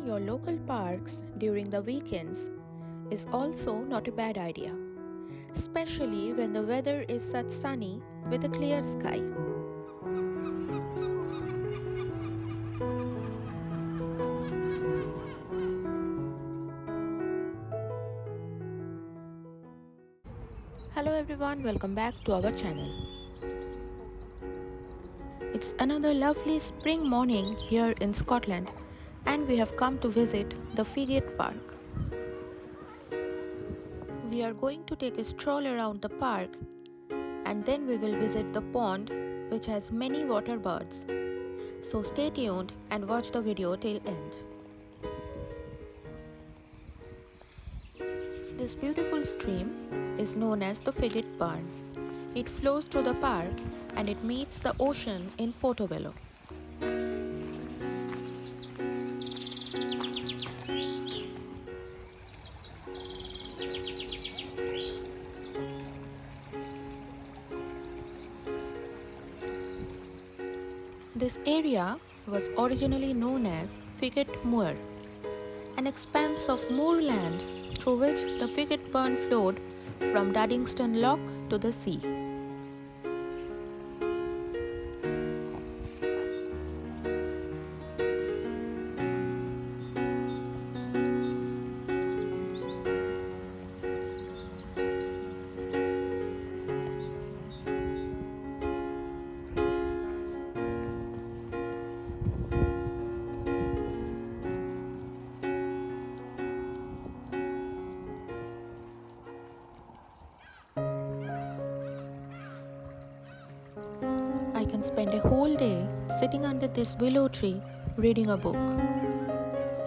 your local parks during the weekends is also not a bad idea, especially when the weather is such sunny with a clear sky. Hello everyone, welcome back to our channel. It's another lovely spring morning here in Scotland and we have come to visit the Figgate Park. We are going to take a stroll around the park and then we will visit the pond which has many water birds. So stay tuned and watch the video till end. This beautiful stream is known as the Figgate Burn. It flows through the park and it meets the ocean in Portobello. This area was originally known as Figgate Moor, an expanse of moorland through which the Figgate Burn flowed from Duddingston Loch to the sea. I can spend a whole day sitting under this willow tree reading a book.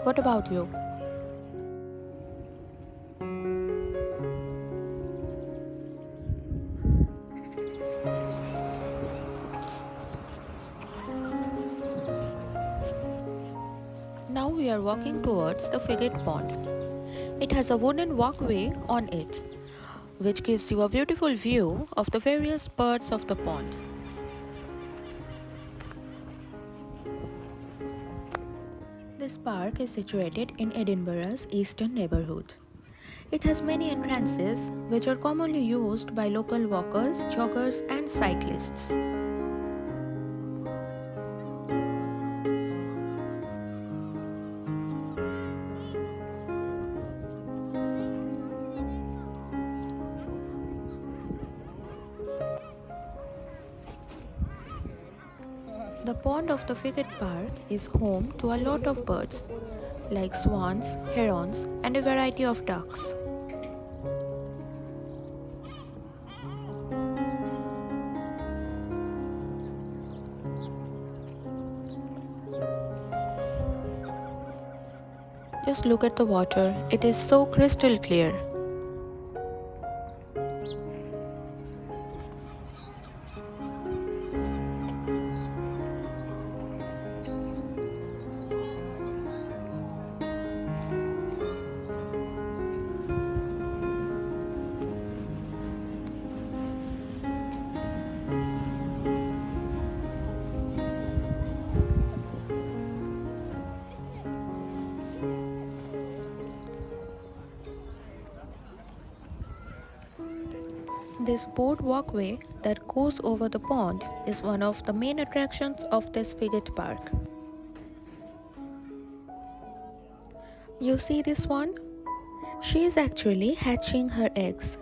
What about you? Now we are walking towards the Figgate Pond. It has a wooden walkway on it, which gives you a beautiful view of the various parts of the pond. This park is situated in Edinburgh's eastern neighbourhood. It has many entrances which are commonly used by local walkers, joggers and cyclists. The pond of the Figgate Park is home to a lot of birds, like swans, herons, and a variety of ducks. Just look at the water, it is so crystal clear. This board walkway that goes over the pond is one of the main attractions of this Figgate Park. You see this one? She is actually hatching her eggs,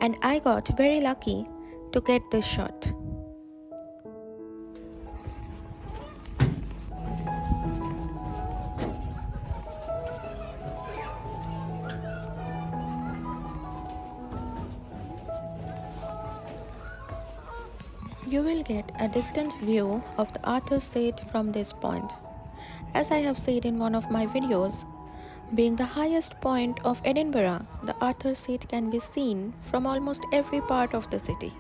and I got very lucky to get this shot. You will get a distant view of the Arthur's Seat from this point. As I have said in one of my videos, being the highest point of Edinburgh, the Arthur's Seat can be seen from almost every part of the city.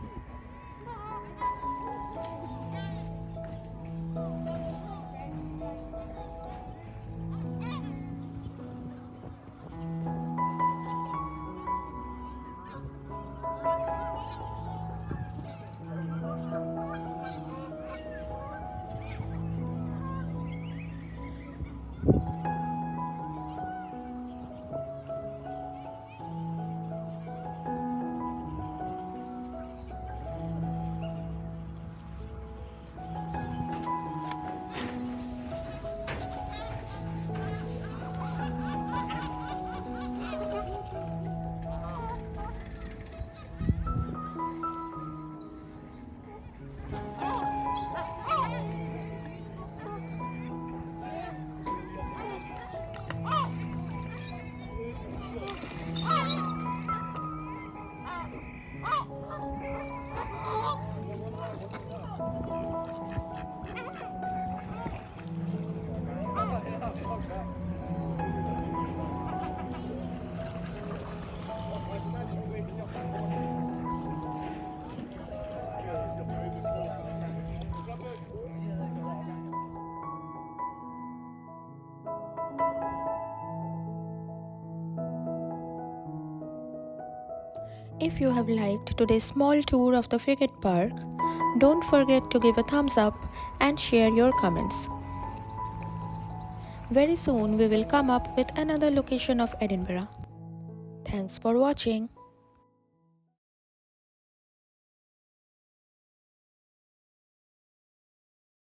If you have liked today's small tour of the Figgate Park, don't forget to give a thumbs up and share your comments. Very soon we will come up with another location of Edinburgh. Thanks for watching.